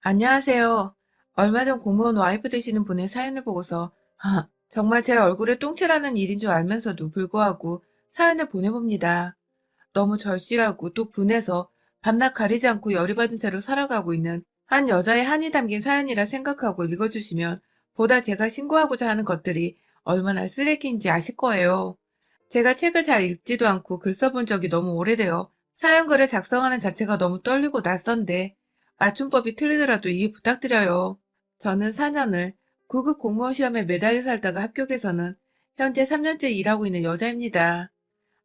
안녕하세요. 얼마 전 공무원 와이프 되시는 분의 사연을 보고서 정말 제 얼굴에 똥칠하는 일인 줄 알면서도 불구하고 사연을 보내봅니다. 너무 절실하고 또 분해서 밤낮 가리지 않고 열이 받은 채로 살아가고 있는 한 여자의 한이 담긴 사연이라 생각하고 읽어주시면 보다 제가 신고하고자 하는 것들이 얼마나 쓰레기인지 아실 거예요. 제가 책을 잘 읽지도 않고 글 써본 적이 너무 오래되어 사연글을 작성하는 자체가 너무 떨리고 낯선데 맞춤법이 틀리더라도 이해 부탁드려요. 저는 4년을 9급 공무원 시험에 매달려 살다가 합격해서는 현재 3년째 일하고 있는 여자입니다.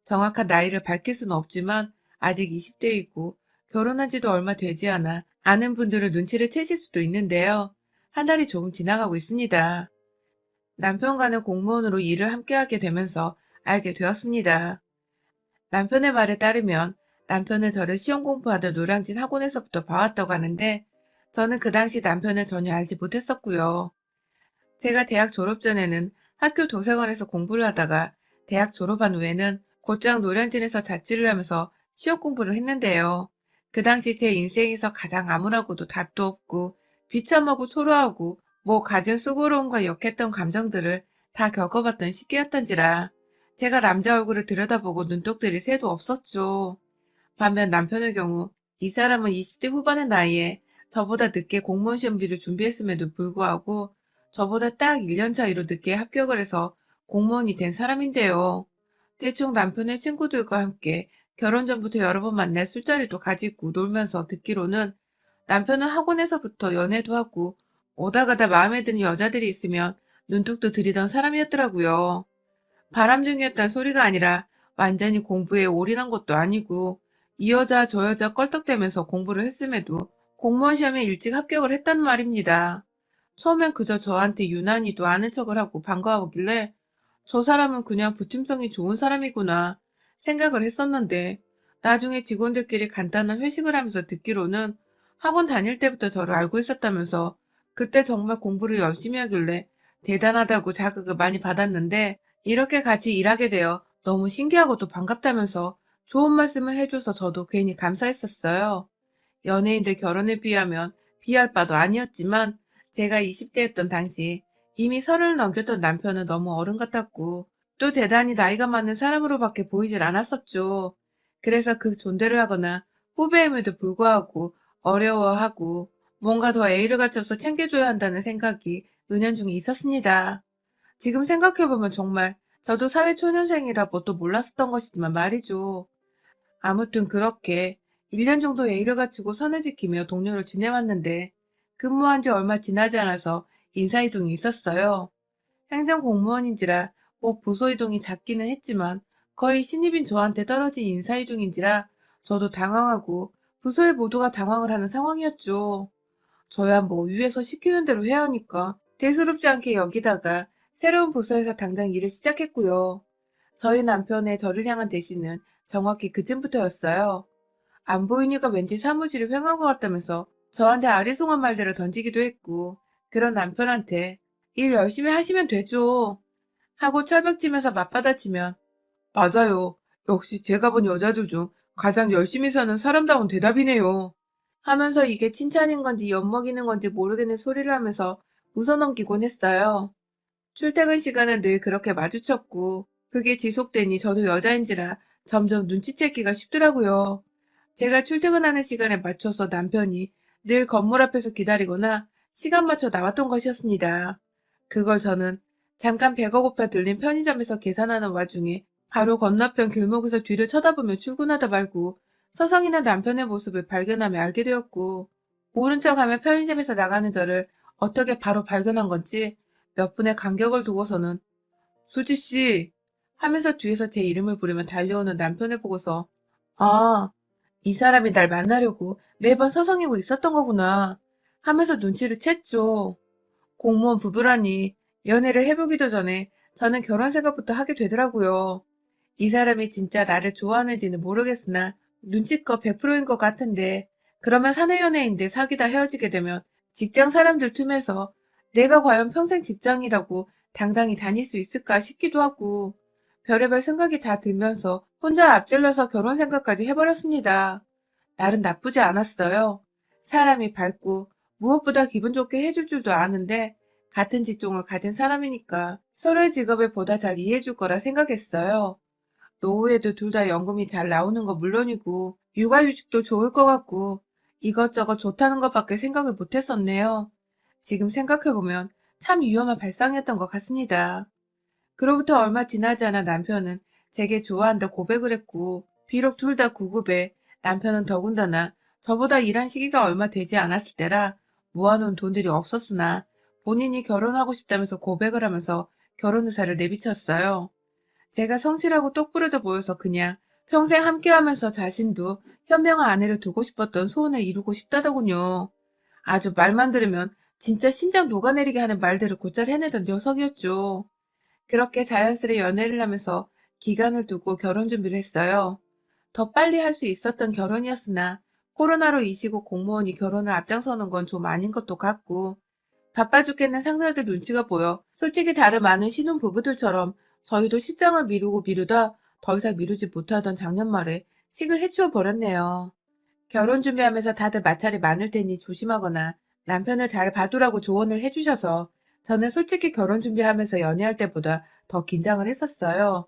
정확한 나이를 밝힐 수는 없지만 아직 20대이고 결혼한 지도 얼마 되지 않아 아는 분들은 눈치를 채실 수도 있는데요. 한 달이 조금 지나가고 있습니다. 남편과는 공무원으로 일을 함께하게 되면서 알게 되었습니다. 남편의 말에 따르면 남편은 저를 시험 공부하던 노량진 학원에서부터 봐왔다고 하는데 저는 그 당시 남편을 전혀 알지 못했었고요. 제가 대학 졸업 전에는 학교 도서관에서 공부를 하다가 대학 졸업한 후에는 곧장 노량진에서 자취를 하면서 시험 공부를 했는데요. 그 당시 제 인생에서 가장 암울하고도 답도 없고 비참하고 초라하고 가진 수고로움과 역했던 감정들을 다 겪어봤던 시기였던지라 제가 남자 얼굴을 들여다보고 눈독들이 새도 없었죠. 반면 남편의 경우 이 사람은 20대 후반의 나이에 저보다 늦게 공무원 시험비를 준비했음에도 불구하고 저보다 딱 1년 차이로 늦게 합격을 해서 공무원이 된 사람인데요. 대충 남편의 친구들과 함께 결혼 전부터 여러 번 만날 술자리도 가지고 놀면서 듣기로는 남편은 학원에서부터 연애도 하고 오다 가다 마음에 드는 여자들이 있으면 눈독도 들이던 사람이었더라고요. 바람둥이였단 소리가 아니라 완전히 공부에 올인한 것도 아니고 이 여자 저 여자 껄떡대면서 공부를 했음에도 공무원 시험에 일찍 합격을 했단 말입니다. 처음엔 그저 저한테 유난히도 아는 척을 하고 반가워하길래 저 사람은 그냥 부침성이 좋은 사람이구나 생각을 했었는데 나중에 직원들끼리 간단한 회식을 하면서 듣기로는 학원 다닐 때부터 저를 알고 있었다면서 그때 정말 공부를 열심히 하길래 대단하다고 자극을 많이 받았는데 이렇게 같이 일하게 되어 너무 신기하고 또 반갑다면서 좋은 말씀을 해줘서 저도 괜히 감사했었어요. 연예인들 결혼에 비하면 비할 바도 아니었지만 제가 20대였던 당시 이미 30을 넘겼던 남편은 너무 어른 같았고 또 대단히 나이가 많은 사람으로밖에 보이질 않았었죠. 그래서 그 존대를 하거나 후배임에도 불구하고 어려워하고 뭔가 더 애를 갖춰서 챙겨줘야 한다는 생각이 은연중에 있었습니다. 지금 생각해보면 정말 저도 사회초년생이라 뭣도 몰랐었던 것이지만 말이죠. 아무튼 그렇게 1년 정도 예의를 갖추고 선을 지키며 동료를 지내왔는데 근무한 지 얼마 지나지 않아서 인사이동이 있었어요. 행정공무원인지라 부서 이동이 잦기는 했지만 거의 신입인 저한테 떨어진 인사이동인지라 저도 당황하고 부서의 모두가 당황을 하는 상황이었죠. 저야 위에서 시키는 대로 해야 하니까 대수롭지 않게 여기다가 새로운 부서에서 당장 일을 시작했고요. 저희 남편의 저를 향한 대시는 정확히 그쯤부터였어요. 안 보이니까 왠지 사무실이 휑한 것 같다면서 저한테 아리송한 말들을 던지기도 했고 그런 남편한테 일 열심히 하시면 되죠 하고 철벽치면서 맞받아치면 맞아요. 역시 제가 본 여자들 중 가장 열심히 사는 사람다운 대답이네요. 하면서 이게 칭찬인 건지 엿먹이는 건지 모르겠는 소리를 하면서 웃어넘기곤 했어요. 출퇴근 시간은 늘 그렇게 마주쳤고 그게 지속되니 저도 여자인지라 점점 눈치채기가 쉽더라고요. 제가 출퇴근하는 시간에 맞춰서 남편이 늘 건물 앞에서 기다리거나 시간 맞춰 나왔던 것이었습니다. 그걸 저는 잠깐 배가 고파 들린 편의점에서 계산하는 와중에 바로 건너편 길목에서 뒤를 쳐다보며 출근하다 말고 서성이는 남편의 모습을 발견하며 알게 되었고 모른 척하며 편의점에서 나가는 저를 어떻게 바로 발견한 건지 몇 분의 간격을 두고서는 수지씨 하면서 뒤에서 제 이름을 부르며 달려오는 남편을 보고서 아, 이 사람이 날 만나려고 매번 서성이고 있었던 거구나 하면서 눈치를 챘죠. 공무원 부부라니 연애를 해보기도 전에 저는 결혼 생각부터 하게 되더라고요. 이 사람이 진짜 나를 좋아하는지는 모르겠으나 눈치껏 100%인 것 같은데 그러면 사내 연애인데 사귀다 헤어지게 되면 직장 사람들 틈에서 내가 과연 평생 직장이라고 당당히 다닐 수 있을까 싶기도 하고 별의별 생각이 다 들면서 혼자 앞질러서 결혼 생각까지 해버렸습니다. 나름 나쁘지 않았어요. 사람이 밝고 무엇보다 기분 좋게 해줄 줄도 아는데 같은 직종을 가진 사람이니까 서로의 직업을 보다 잘 이해해줄 거라 생각했어요. 노후에도 둘 다 연금이 잘 나오는 거 물론이고 육아휴직도 좋을 것 같고 이것저것 좋다는 것밖에 생각을 못했었네요. 지금 생각해보면 참 위험한 발상이었던 것 같습니다. 그로부터 얼마 지나지 않아 남편은 제게 좋아한다 고백을 했고 비록 둘 다 구급에 남편은 더군다나 저보다 일한 시기가 얼마 되지 않았을 때라 모아놓은 돈들이 없었으나 본인이 결혼하고 싶다면서 고백을 하면서 결혼 의사를 내비쳤어요. 제가 성실하고 똑부러져 보여서 그냥 평생 함께하면서 자신도 현명한 아내를 두고 싶었던 소원을 이루고 싶다더군요. 아주 말만 들으면 진짜 심장 녹아내리게 하는 말들을 곧잘 해내던 녀석이었죠. 그렇게 자연스레 연애를 하면서 기간을 두고 결혼 준비를 했어요. 더 빨리 할 수 있었던 결혼이었으나 코로나로 이 시국 공무원이 결혼을 앞장서는 건 좀 아닌 것도 같고 바빠 죽겠는 상사들 눈치가 보여 솔직히 다른 많은 신혼 부부들처럼 저희도 실장을 미루고 미루다 더 이상 미루지 못하던 작년 말에 식을 해치워 버렸네요. 결혼 준비하면서 다들 마찰이 많을 테니 조심하거나 남편을 잘 봐두라고 조언을 해주셔서 저는 솔직히 결혼 준비하면서 연애할 때보다 더 긴장을 했었어요.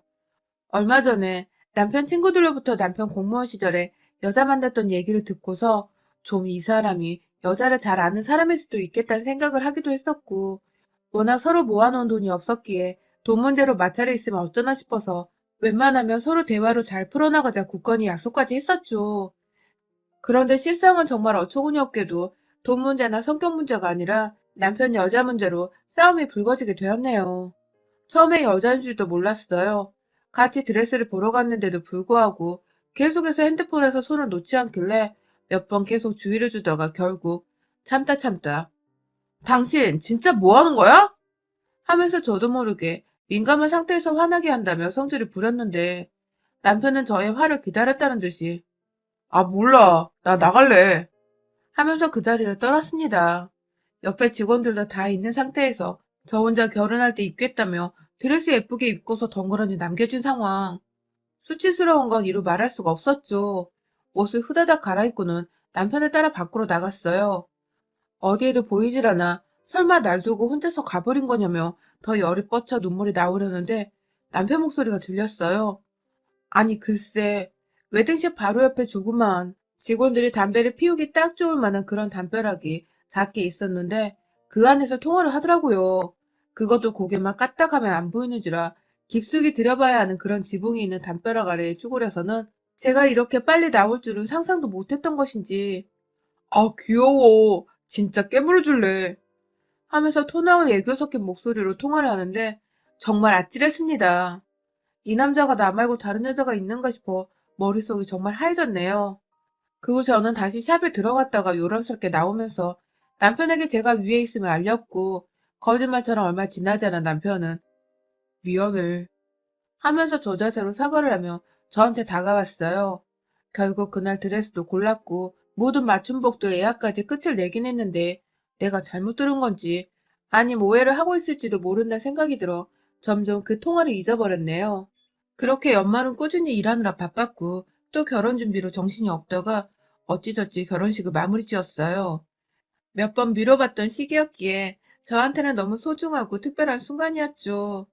얼마 전에 남편 친구들로부터 남편 공무원 시절에 여자 만났던 얘기를 듣고서 좀 이 사람이 여자를 잘 아는 사람일 수도 있겠다는 생각을 하기도 했었고, 워낙 서로 모아놓은 돈이 없었기에 돈 문제로 마찰이 있으면 어쩌나 싶어서 웬만하면 서로 대화로 잘 풀어나가자 굳건히 약속까지 했었죠. 그런데 실상은 정말 어처구니 없게도 돈 문제나 성격 문제가 아니라 남편 여자 문제로 싸움이 불거지게 되었네요. 처음에 여자인 줄도 몰랐어요. 같이 드레스를 보러 갔는데도 불구하고 계속해서 핸드폰에서 손을 놓지 않길래 몇 번 계속 주의를 주다가 결국 참다 당신 진짜 뭐 하는 거야? 하면서 저도 모르게 민감한 상태에서 화나게 한다며 성질을 부렸는데 남편은 저의 화를 기다렸다는 듯이 아 몰라 나 나갈래 하면서 그 자리를 떠났습니다. 옆에 직원들도 다 있는 상태에서 저 혼자 결혼할 때 입겠다며 드레스 예쁘게 입고서 덩그러니 남겨준 상황. 수치스러운 건 이루 말할 수가 없었죠. 옷을 후다닥 갈아입고는 남편을 따라 밖으로 나갔어요. 어디에도 보이질 않아 설마 날 두고 혼자서 가버린 거냐며 더 열이 뻗쳐 눈물이 나오려는데 남편 목소리가 들렸어요. 아니 글쎄 웨딩샵 바로 옆에 조그만 직원들이 담배를 피우기 딱 좋을 만한 그런 담벼락이 작게 있었는데 그 안에서 통화를 하더라고요. 그것도 고개만 까딱하면 안 보이는지라 깊숙이 들여봐야 하는 그런 지붕이 있는 담벼락 아래에 쭈그려서는 제가 이렇게 빨리 나올 줄은 상상도 못했던 것인지 아 귀여워 진짜 깨물어줄래 하면서 토나와 애교 섞인 목소리로 통화를 하는데 정말 아찔했습니다. 이 남자가 나 말고 다른 여자가 있는가 싶어 머릿속이 정말 하얘졌네요. 그 후 저는 다시 샵에 들어갔다가 요람스럽게 나오면서 남편에게 제가 위에 있음을 알렸고 거짓말처럼 얼마 지나지 않은 남편은 미안해 하면서 저 자세로 사과를 하며 저한테 다가왔어요. 결국 그날 드레스도 골랐고 모든 맞춤복도 예약까지 끝을 내긴 했는데 내가 잘못 들은 건지 아님 오해를 하고 있을지도 모른다는 생각이 들어 점점 그 통화를 잊어버렸네요. 그렇게 연말은 꾸준히 일하느라 바빴고 또 결혼 준비로 정신이 없다가 어찌저찌 결혼식을 마무리 지었어요. 몇 번 미뤄봤던 시기였기에 저한테는 너무 소중하고 특별한 순간이었죠.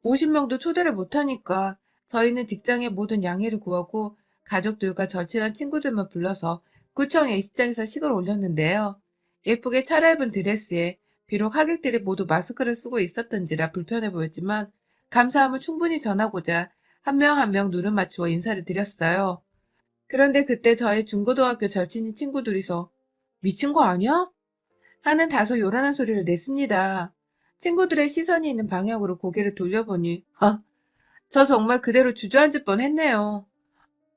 50명도 초대를 못하니까 저희는 직장의 모든 양해를 구하고 가족들과 절친한 친구들만 불러서 구청 예식장에서 식을 올렸는데요. 예쁘게 차려입은 드레스에 비록 하객들이 모두 마스크를 쓰고 있었던지라 불편해 보였지만 감사함을 충분히 전하고자 한 명 한 명 눈을 맞추어 인사를 드렸어요. 그런데 그때 저희 중고등학교 절친인 친구들이서 미친 거 아니야? 하는 다소 요란한 소리를 냈습니다. 친구들의 시선이 있는 방향으로 고개를 돌려보니 저 정말 그대로 주저앉을 뻔했네요.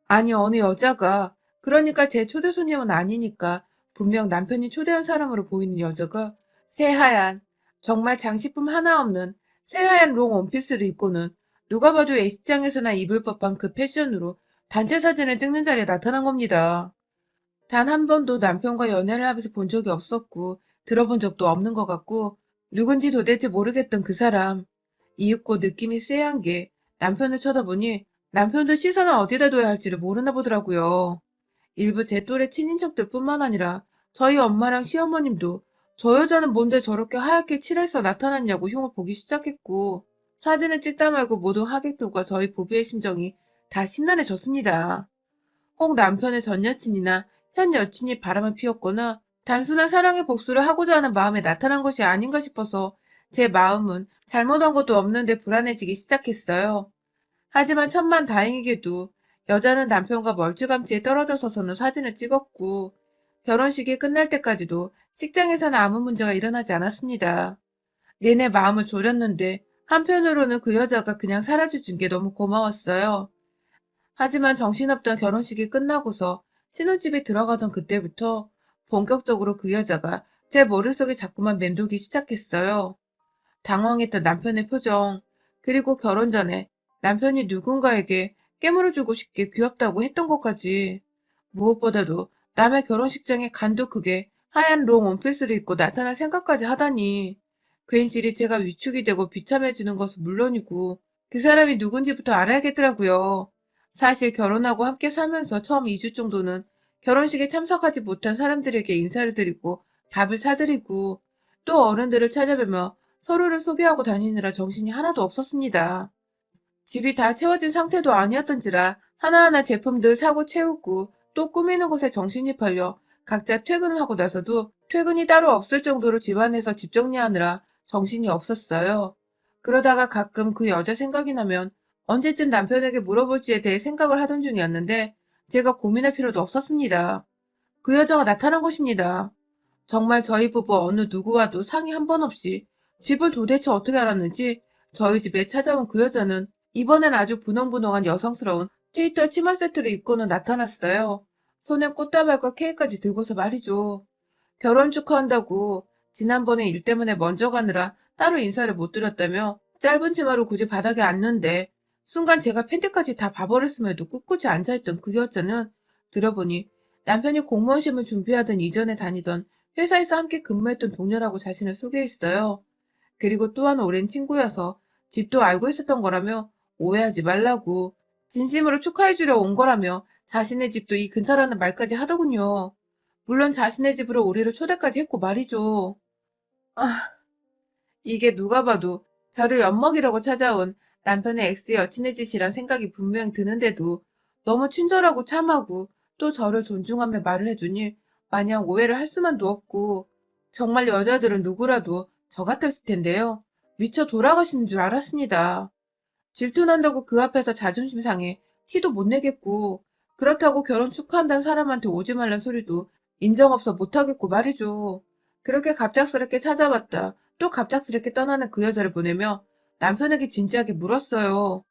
아니 어느 여자가 그러니까 제 초대 손님은 아니니까 분명 남편이 초대한 사람으로 보이는 여자가 새하얀 정말 장식품 하나 없는 새하얀 롱 원피스를 입고는 누가 봐도 예식장에서나 입을 법한 그 패션으로 단체 사진을 찍는 자리에 나타난 겁니다. 단 한 번도 남편과 연애를 하면서 본 적이 없었고 들어본 적도 없는 것 같고 누군지 도대체 모르겠던 그 사람. 이윽고 느낌이 쎄한 게 남편을 쳐다보니 남편도 시선을 어디다 둬야 할지를 모르나 보더라고요. 일부 제 또래 친인척들 뿐만 아니라 저희 엄마랑 시어머님도 저 여자는 뭔데 저렇게 하얗게 칠해서 나타났냐고 흉을 보기 시작했고, 사진을 찍다 말고 모든 하객들과 저희 부부의 심정이 다 심란해졌습니다. 혹 남편의 전 여친이나 현 여친이 바람을 피웠거나 단순한 사랑의 복수를 하고자 하는 마음에 나타난 것이 아닌가 싶어서 제 마음은 잘못한 것도 없는데 불안해지기 시작했어요. 하지만 천만다행이게도 여자는 남편과 멀찌감치에 떨어져 서서는 사진을 찍었고, 결혼식이 끝날 때까지도 식장에서는 아무 문제가 일어나지 않았습니다. 내내 마음을 졸였는데 한편으로는 그 여자가 그냥 사라져준 게 너무 고마웠어요. 하지만 정신없던 결혼식이 끝나고서 신혼집에 들어가던 그때부터 본격적으로 그 여자가 제 머릿속에 자꾸만 맴돌기 시작했어요. 당황했던 남편의 표정, 그리고 결혼 전에 남편이 누군가에게 깨물어 주고 싶게 귀엽다고 했던 것까지. 무엇보다도 남의 결혼식장에 간도 크게 하얀 롱 원피스를 입고 나타날 생각까지 하다니. 괜시리 제가 위축이 되고 비참해지는 것은 물론이고 그 사람이 누군지부터 알아야겠더라고요. 사실 결혼하고 함께 살면서 처음 2주 정도는 결혼식에 참석하지 못한 사람들에게 인사를 드리고 밥을 사드리고 또 어른들을 찾아뵈며 서로를 소개하고 다니느라 정신이 하나도 없었습니다. 집이 다 채워진 상태도 아니었던지라 하나하나 제품들 사고 채우고 또 꾸미는 것에 정신이 팔려 각자 퇴근을 하고 나서도 퇴근이 따로 없을 정도로 집안에서 집 정리하느라 정신이 없었어요. 그러다가 가끔 그 여자 생각이 나면 언제쯤 남편에게 물어볼지에 대해 생각을 하던 중이었는데 제가 고민할 필요도 없었습니다. 그 여자가 나타난 것입니다. 정말 저희 부부 어느 누구와도 상의 한 번 없이 집을 도대체 어떻게 알았는지 저희 집에 찾아온 그 여자는 이번엔 아주 분홍분홍한 여성스러운 트위터 치마 세트를 입고는 나타났어요. 손에 꽃다발과 케이크까지 들고서 말이죠. 결혼 축하한다고 지난번에 일 때문에 먼저 가느라 따로 인사를 못 드렸다며 짧은 치마로 굳이 바닥에 앉는데 순간 제가 팬티까지 다 봐버렸음에도 꿋꿋이 앉아있던 그 여자는 들어보니 남편이 공무원 시험을 준비하던 이전에 다니던 회사에서 함께 근무했던 동료라고 자신을 소개했어요. 그리고 또한 오랜 친구여서 집도 알고 있었던 거라며 오해하지 말라고 진심으로 축하해주려 온 거라며 자신의 집도 이 근처라는 말까지 하더군요. 물론 자신의 집으로 우리를 초대까지 했고 말이죠. 아, 이게 누가 봐도 저를 엿먹이려고 찾아온 남편의 엑스 여친의 짓이란 생각이 분명 드는데도 너무 친절하고 참하고 또 저를 존중하며 말을 해주니 마냥 오해를 할 수만도 없고 정말 여자들은 누구라도 저 같았을 텐데요. 미쳐 돌아가시는 줄 알았습니다. 질투난다고 그 앞에서 자존심 상해 티도 못 내겠고 그렇다고 결혼 축하한다는 사람한테 오지 말란 소리도 인정 없어 못하겠고 말이죠. 그렇게 갑작스럽게 찾아왔다 또 갑작스럽게 떠나는 그 여자를 보내며 남편에게 진지하게 물었어요.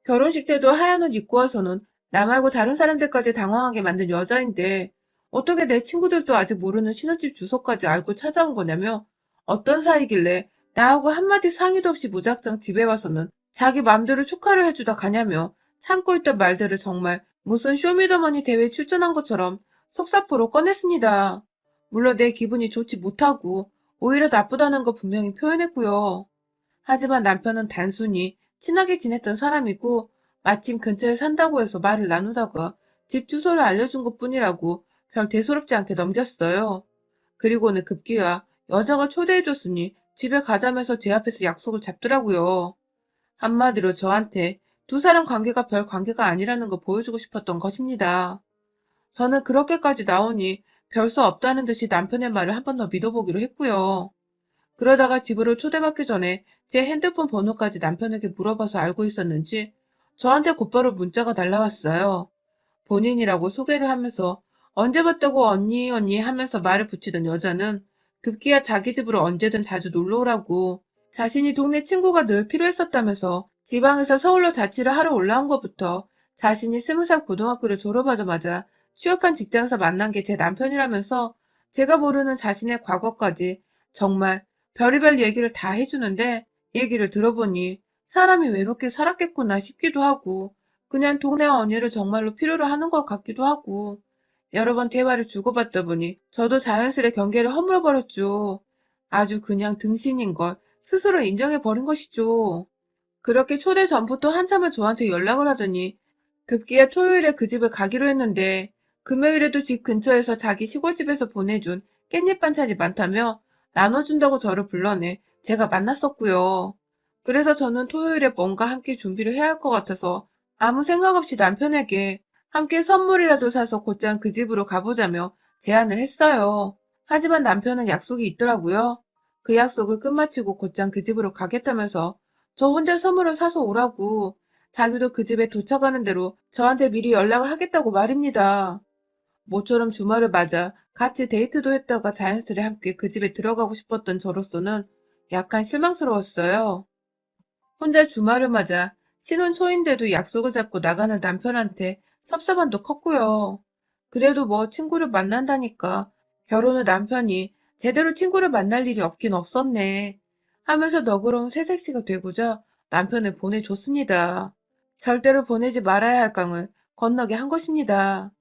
결혼식 때도 하얀 옷 입고 와서는 나 말고 다른 사람들까지 당황하게 만든 여자인데 어떻게 내 친구들도 아직 모르는 신혼집 주소까지 알고 찾아온 거냐며 어떤 사이길래 나하고 한마디 상의도 없이 무작정 집에 와서는 자기 맘대로 축하를 해주다 가냐며 참고 있던 말들을 정말 무슨 쇼미더머니 대회에 출전한 것처럼 속사포로 꺼냈습니다. 물론 내 기분이 좋지 못하고 오히려 나쁘다는 거 분명히 표현했고요. 하지만 남편은 단순히 친하게 지냈던 사람이고 마침 근처에 산다고 해서 말을 나누다가 집 주소를 알려준 것뿐이라고 별 대수롭지 않게 넘겼어요. 그리고는 급기야 여자가 초대해줬으니 집에 가자면서 제 앞에서 약속을 잡더라고요. 한마디로 저한테 두 사람 관계가 별 관계가 아니라는 걸 보여주고 싶었던 것입니다. 저는 그렇게까지 나오니 별 수 없다는 듯이 남편의 말을 한 번 더 믿어보기로 했고요. 그러다가 집으로 초대받기 전에 제 핸드폰 번호까지 남편에게 물어봐서 알고 있었는지 저한테 곧바로 문자가 날라왔어요. 본인이라고 소개를 하면서 언제 봤다고 언니 언니 하면서 말을 붙이던 여자는 급기야 자기 집으로 언제든 자주 놀러 오라고 자신이 동네 친구가 늘 필요했었다면서 지방에서 서울로 자취를 하러 올라온 것부터 자신이 20살 고등학교를 졸업하자마자 취업한 직장에서 만난 게 제 남편이라면서 제가 모르는 자신의 과거까지 정말 별의별 얘기를 다 해주는데 얘기를 들어보니 사람이 외롭게 살았겠구나 싶기도 하고 그냥 동네 언니를 정말로 필요로 하는 것 같기도 하고 여러 번 대화를 주고받다 보니 저도 자연스레 경계를 허물어버렸죠. 아주 그냥 등신인 걸 스스로 인정해버린 것이죠. 그렇게 초대 전부터 한참을 저한테 연락을 하더니 급기야 토요일에 그 집을 가기로 했는데 금요일에도 집 근처에서 자기 시골집에서 보내준 깻잎 반찬이 많다며 나눠준다고 저를 불러내 제가 만났었고요. 그래서 저는 토요일에 뭔가 함께 준비를 해야 할 것 같아서 아무 생각 없이 남편에게 함께 선물이라도 사서 곧장 그 집으로 가보자며 제안을 했어요. 하지만 남편은 약속이 있더라고요. 그 약속을 끝마치고 곧장 그 집으로 가겠다면서 저 혼자 선물을 사서 오라고 자기도 그 집에 도착하는 대로 저한테 미리 연락을 하겠다고 말입니다. 모처럼 주말을 맞아 같이 데이트도 했다가 자연스레 함께 그 집에 들어가고 싶었던 저로서는 약간 실망스러웠어요. 혼자 주말을 맞아 신혼 초인데도 약속을 잡고 나가는 남편한테 섭섭함도 컸고요. 그래도 뭐 친구를 만난다니까 결혼 후 남편이 제대로 친구를 만날 일이 없긴 없었네 하면서 너그러운 새색시가 되고자 남편을 보내줬습니다. 절대로 보내지 말아야 할 강을 건너게 한 것입니다.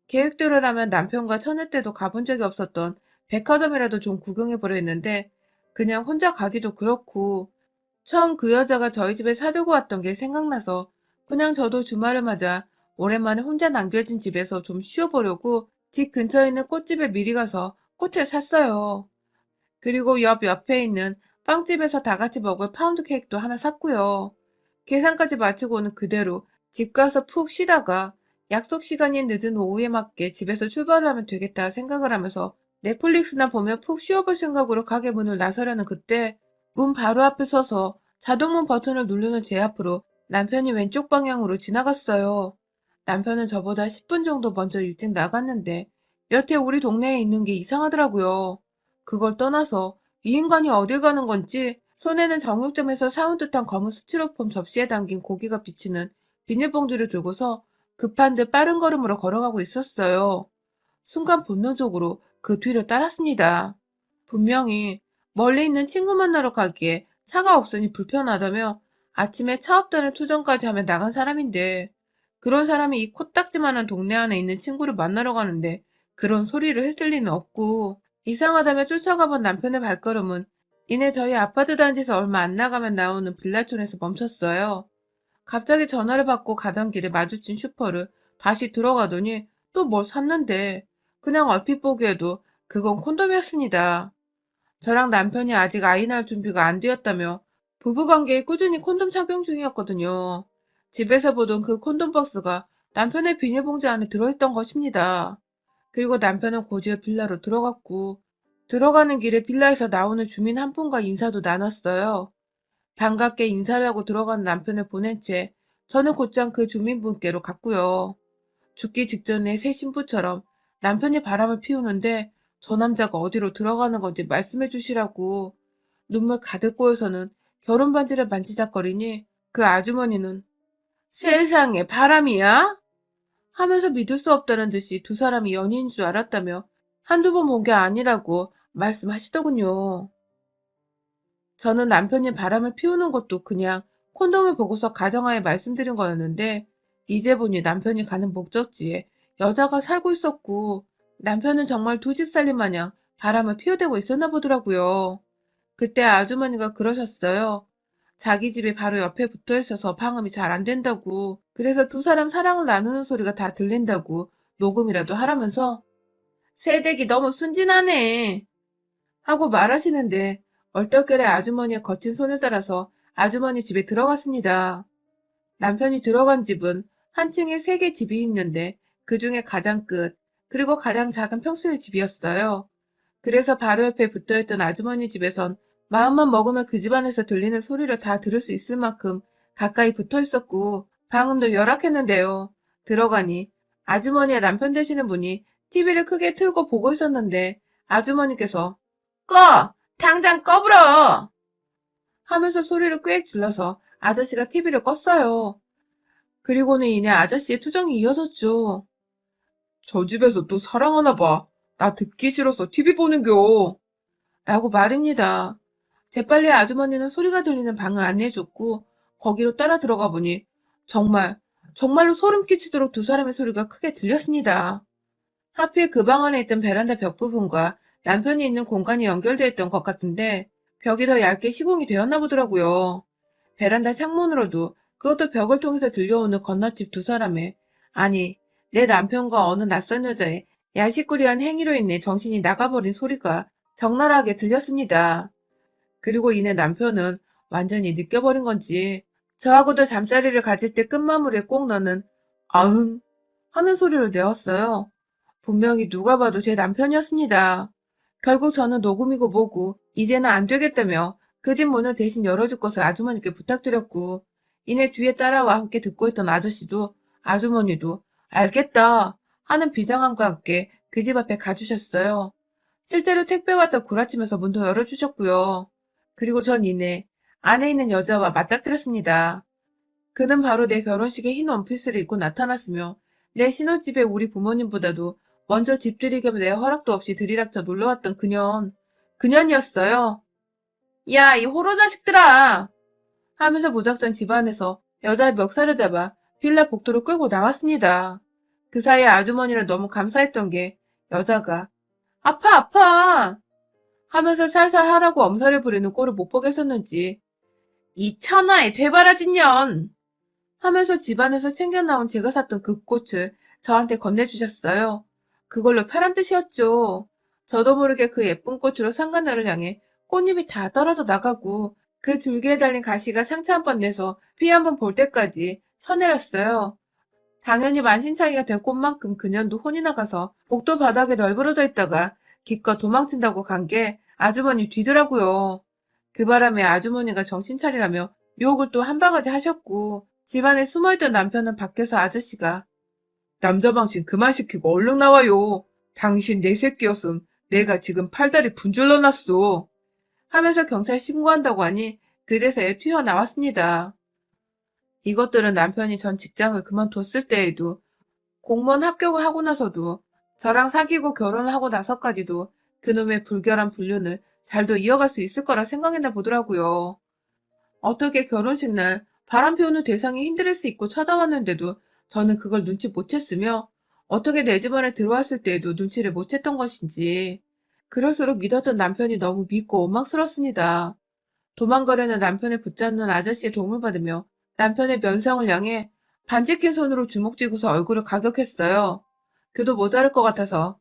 계획대로라면 남편과 처녀 때도 가본 적이 없었던 백화점이라도 좀 구경해보려 했는데 그냥 혼자 가기도 그렇고 처음 그 여자가 저희 집에 사두고 왔던 게 생각나서 그냥 저도 주말을 맞아 오랜만에 혼자 남겨진 집에서 좀 쉬어보려고 집 근처에 있는 꽃집에 미리 가서 꽃을 샀어요. 그리고 옆에 있는 빵집에서 다 같이 먹을 파운드 케이크도 하나 샀고요. 계산까지 마치고는 그대로 집 가서 푹 쉬다가 약속 시간이 늦은 오후에 맞게 집에서 출발을 하면 되겠다 생각을 하면서 넷플릭스나 보며 푹 쉬어볼 생각으로 가게 문을 나서려는 그때 문 바로 앞에 서서 자동문 버튼을 누르는 제 앞으로 남편이 왼쪽 방향으로 지나갔어요. 남편은 저보다 10분 정도 먼저 일찍 나갔는데 여태 우리 동네에 있는 게 이상하더라고요. 그걸 떠나서 이 인간이 어딜 가는 건지 손에는 정육점에서 사온 듯한 검은 스티로폼 접시에 담긴 고기가 비치는 비닐봉지를 들고서 급한 듯 빠른 걸음으로 걸어가고 있었어요. 순간 본능적으로 그 뒤를 따랐습니다. 분명히 멀리 있는 친구 만나러 가기에 차가 없으니 불편하다며 아침에 차 없다는 투정까지 하며 나간 사람인데 그런 사람이 이 코딱지만한 동네 안에 있는 친구를 만나러 가는데 그런 소리를 했을 리는 없고 이상하다며 쫓아가본 남편의 발걸음은 이내 저희 아파트 단지에서 얼마 안 나가면 나오는 빌라촌에서 멈췄어요. 갑자기 전화를 받고 가던 길에 마주친 슈퍼를 다시 들어가더니 또 뭘 샀는데 그냥 얼핏 보기에도 그건 콘돔이었습니다. 저랑 남편이 아직 아이 낳을 준비가 안 되었다며 부부관계에 꾸준히 콘돔 착용 중이었거든요. 집에서 보던 그 콘돔 박스가 남편의 비닐봉지 안에 들어있던 것입니다. 그리고 남편은 곧이어 빌라로 들어갔고 들어가는 길에 빌라에서 나오는 주민 한 분과 인사도 나눴어요. 반갑게 인사를 하고 들어간 남편을 보낸 채 저는 곧장 그 주민분께로 갔고요. 죽기 직전에 새 신부처럼 남편이 바람을 피우는데 저 남자가 어디로 들어가는 건지 말씀해 주시라고 눈물 가득 고여서는 결혼 반지를 만지작거리니 그 아주머니는 세상에 바람이야? 하면서 믿을 수 없다는 듯이 두 사람이 연인인 줄 알았다며 한두 번 본 게 아니라고 말씀하시더군요. 저는 남편이 바람을 피우는 것도 그냥 콘돔을 보고서 가정하에 말씀드린 거였는데 이제 보니 남편이 가는 목적지에 여자가 살고 있었고 남편은 정말 두 집 살림 마냥 바람을 피워대고 있었나 보더라고요. 그때 아주머니가 그러셨어요. 자기 집이 바로 옆에 붙어 있어서 방음이 잘 안 된다고 그래서 두 사람 사랑을 나누는 소리가 다 들린다고 녹음이라도 하라면서 새댁이 너무 순진하네 하고 말하시는데 얼떨결에 아주머니의 거친 손을 따라서 아주머니 집에 들어갔습니다. 남편이 들어간 집은 한 층에 세 개 집이 있는데 그 중에 가장 끝, 그리고 가장 작은 평수의 집이었어요. 그래서 바로 옆에 붙어있던 아주머니 집에선 마음만 먹으면 그 집안에서 들리는 소리를 다 들을 수 있을 만큼 가까이 붙어 있었고 방음도 열악했는데요. 들어가니 아주머니의 남편 되시는 분이 TV를 크게 틀고 보고 있었는데 아주머니께서 꺼! 당장 꺼불어! 하면서 소리를 꽥 질러서 아저씨가 TV를 껐어요. 그리고는 이내 아저씨의 투정이 이어졌죠. 저 집에서 또 사랑하나 봐. 나 듣기 싫어서 TV 보는겨. 라고 말입니다. 재빨리 아주머니는 소리가 들리는 방을 안내해줬고 거기로 따라 들어가 보니 정말로 소름 끼치도록 두 사람의 소리가 크게 들렸습니다. 하필 그 방 안에 있던 베란다 벽 부분과 남편이 있는 공간이 연결되어 있던 것 같은데 벽이 더 얇게 시공이 되었나 보더라고요. 베란다 창문으로도 그것도 벽을 통해서 들려오는 건너집 두 사람의 아니 내 남편과 어느 낯선 여자의 야식꾸리한 행위로 인해 정신이 나가버린 소리가 적나라하게 들렸습니다. 그리고 이내 남편은 완전히 느껴버린 건지 저하고도 잠자리를 가질 때 끝마무리에 꼭 넣는 아흥 하는 소리를 내었어요. 분명히 누가 봐도 제 남편이었습니다. 결국 저는 녹음이고 뭐고 이제는 안 되겠다며 그 집 문을 대신 열어줄 것을 아주머니께 부탁드렸고, 이내 뒤에 따라와 함께 듣고 있던 아저씨도 아주머니도 알겠다 하는 비장함과 함께 그 집 앞에 가주셨어요. 실제로 택배 왔다 구라치면서 문도 열어주셨고요. 그리고 전 이내 안에 있는 여자와 맞닥뜨렸습니다. 그는 바로 내 결혼식에 흰 원피스를 입고 나타났으며 내 신혼집에 우리 부모님보다도 먼저 집들이게 내 허락도 없이 들이닥쳐 놀러왔던 그년이었어요. 야, 이 호로 자식들아! 하면서 무작정 집안에서 여자의 멱살을 잡아 빌라 복도로 끌고 나왔습니다. 그 사이에 아주머니를 너무 감사했던 게 여자가 아파 아파 하면서 살살 하라고 엄살을 부리는 꼴을 못 보겠었는지 이 천하의 되바라진 년! 하면서 집안에서 챙겨 나온 제가 샀던 그 꽃을 저한테 건네주셨어요. 그걸로 패란 뜻이었죠. 저도 모르게 그 예쁜 꽃으로 상간나를 향해 꽃잎이 다 떨어져 나가고 그 줄기에 달린 가시가 상처 한 번 내서 피 한 번 볼 때까지 쳐내렸어요. 당연히 만신창이가 된 꽃만큼 그년도 혼이 나가서 복도 바닥에 널브러져 있다가 기껏 도망친다고 간 게 아주머니 뒤더라고요. 그 바람에 아주머니가 정신 차리라며 유혹을 또 한 바가지 하셨고, 집안에 숨어있던 남편은 밖에서 아저씨가 남자 방신 그만 시키고 얼른 나와요. 당신 내 새끼였음. 내가 지금 팔다리 분줄러 놨어. 하면서 경찰 신고한다고 하니 그제서야 튀어나왔습니다. 이것들은 남편이 전 직장을 그만뒀을 때에도, 공무원 합격을 하고 나서도, 저랑 사귀고 결혼을 하고 나서까지도 그놈의 불결한 불륜을 잘도 이어갈 수 있을 거라 생각했나 보더라고요. 어떻게 결혼식 날 바람 피우는 대상이 흰 드레스 입고 찾아왔는데도 저는 그걸 눈치 못 챘으며, 어떻게 내 집안에 들어왔을 때에도 눈치를 못 챘던 것인지, 그럴수록 믿었던 남편이 너무 믿고 원망스럽습니다. 도망가려는 남편을 붙잡는 아저씨의 도움을 받으며 남편의 면상을 향해 반지 낀 손으로 주먹 쥐고서 얼굴을 가격했어요. 그도 모자랄 것 같아서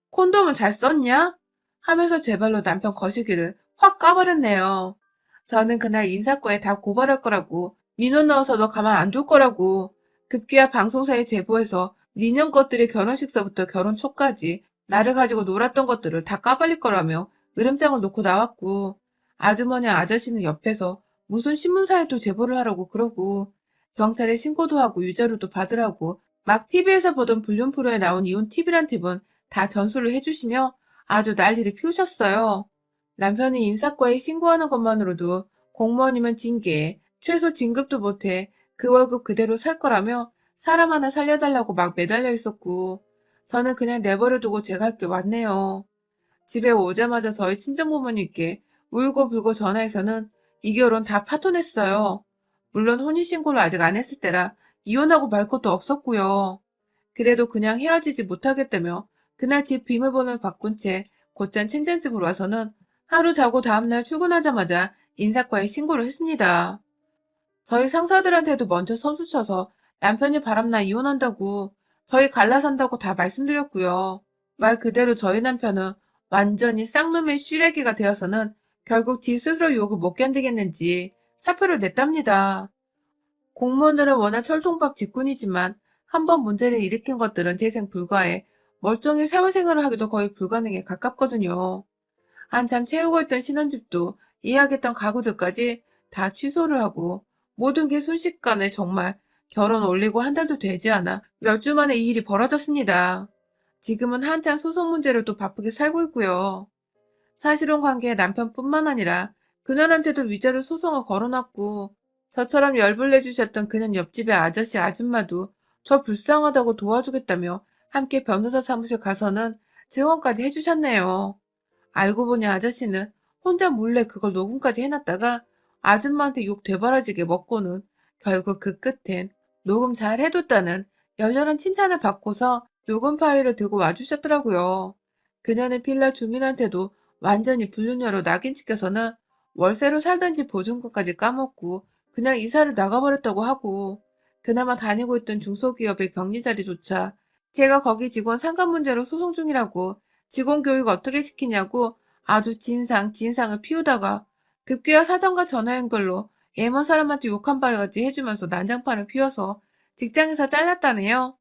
콘돔은 잘 썼냐? 하면서 제 발로 남편 거시기를 확 까버렸네요. 저는 그날 인사과에 다 고발할 거라고, 민원 넣어서도 가만 안 둘 거라고, 급기야 방송사에 제보해서 니년 것들이 결혼식서부터 결혼 초까지 나를 가지고 놀았던 것들을 다 까발릴 거라며 으름장을 놓고 나왔고, 아주머니 아저씨는 옆에서 무슨 신문사에도 제보를 하라고 그러고, 경찰에 신고도 하고 위자료도 받으라고 막 TV에서 보던 불륜 프로에 나온 이혼 팁이란 팁은 다 전수를 해주시며 아주 난리를 피우셨어요. 남편이 인사과에 신고하는 것만으로도 공무원이면 징계, 최소 진급도 못해 그 월급 그대로 살 거라며 사람 하나 살려달라고 막 매달려 있었고, 저는 그냥 내버려두고 제 갈 길 왔네요. 집에 오자마자 저희 친정부모님께 울고불고 전화해서는 이 결혼 다 파토냈어요. 물론 혼인신고를 아직 안 했을 때라 이혼하고 말 것도 없었고요. 그래도 그냥 헤어지지 못하겠다며 그날 집 비밀번호를 바꾼 채 곧장 친정집으로 와서는 하루 자고 다음날 출근하자마자 인사과에 신고를 했습니다. 저희 상사들한테도 먼저 선수 쳐서 남편이 바람나 이혼한다고, 저희 갈라산다고 다 말씀드렸고요. 말 그대로 저희 남편은 완전히 쌍놈의 쉬레기가 되어서는 결국 지 스스로 욕을 못 견디겠는지 사표를 냈답니다. 공무원들은 워낙 철통밥 직군이지만 한 번 문제를 일으킨 것들은 재생 불가해 멀쩡히 사회생활을 하기도 거의 불가능에 가깝거든요. 한참 채우고 있던 신혼집도 예약했던 가구들까지 다 취소를 하고, 모든 게 순식간에 정말 결혼 올리고 한 달도 되지 않아 몇 주 만에 이 일이 벌어졌습니다. 지금은 한창 소송 문제로 또 바쁘게 살고 있고요. 사실혼 관계의 남편뿐만 아니라 그년한테도 위자료 소송을 걸어놨고, 저처럼 열불 내주셨던 그년 옆집의 아저씨 아줌마도 저 불쌍하다고 도와주겠다며 함께 변호사 사무실 가서는 증언까지 해주셨네요. 알고 보니 아저씨는 혼자 몰래 그걸 녹음까지 해놨다가 아줌마한테 욕 되바라지게 먹고는 결국 그 끝엔 녹음 잘 해뒀다는 열렬한 칭찬을 받고서 녹음 파일을 들고 와주셨더라고요. 그녀는 빌라 주민한테도 완전히 불륜녀로 낙인 찍혀서는 월세로 살던 집 보증금까지 까먹고 그냥 이사를 나가버렸다고 하고, 그나마 다니고 있던 중소기업의 격리 자리조차 제가 거기 직원 상관 문제로 소송 중이라고, 직원 교육 어떻게 시키냐고 아주 진상을 피우다가 급기야 사장과 전화 연결로 예먼 사람한테 욕한 바가지 해주면서 난장판을 피워서 직장에서 잘랐다네요.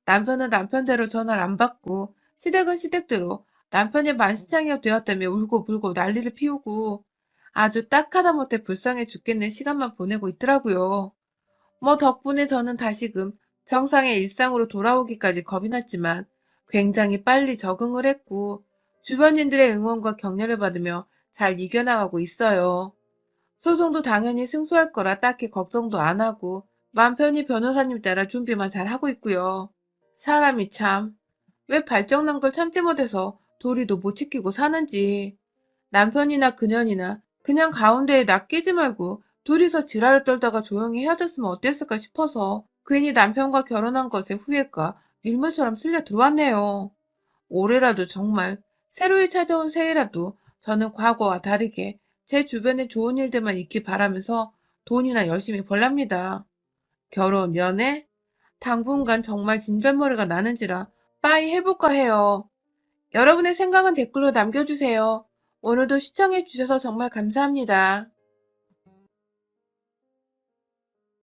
남편은 남편대로 전화를 안 받고 시댁은 시댁대로 남편이 만신창이가 되었다며 울고불고 난리를 피우고 아주 딱 하다못해 불쌍해 죽겠는 시간만 보내고 있더라고요. 뭐 덕분에 저는 다시금 정상의 일상으로 돌아오기까지 겁이 났지만 굉장히 빨리 적응을 했고 주변인들의 응원과 격려를 받으며 잘 이겨나가고 있어요. 소송도 당연히 승소할 거라 딱히 걱정도 안 하고 맘 편히 변호사님 따라 준비만 잘 하고 있고요. 사람이 참, 왜 발정난 걸 참지 못해서 도리도 못 지키고 사는지. 남편이나 그년이나 그냥 가운데에 나 끼지 말고 둘이서 지랄을 떨다가 조용히 헤어졌으면 어땠을까 싶어서 괜히 남편과 결혼한 것에 후회가 밀물처럼 쓸려 들어왔네요. 올해라도 정말 새로이 찾아온 새해라도 저는 과거와 다르게 제 주변에 좋은 일들만 있길 바라면서 돈이나 열심히 벌랍니다. 결혼, 연애? 당분간 정말 진절머리가 나는지라 빠이 해볼까 해요. 여러분의 생각은 댓글로 남겨주세요. 오늘도 시청해주셔서 정말 감사합니다.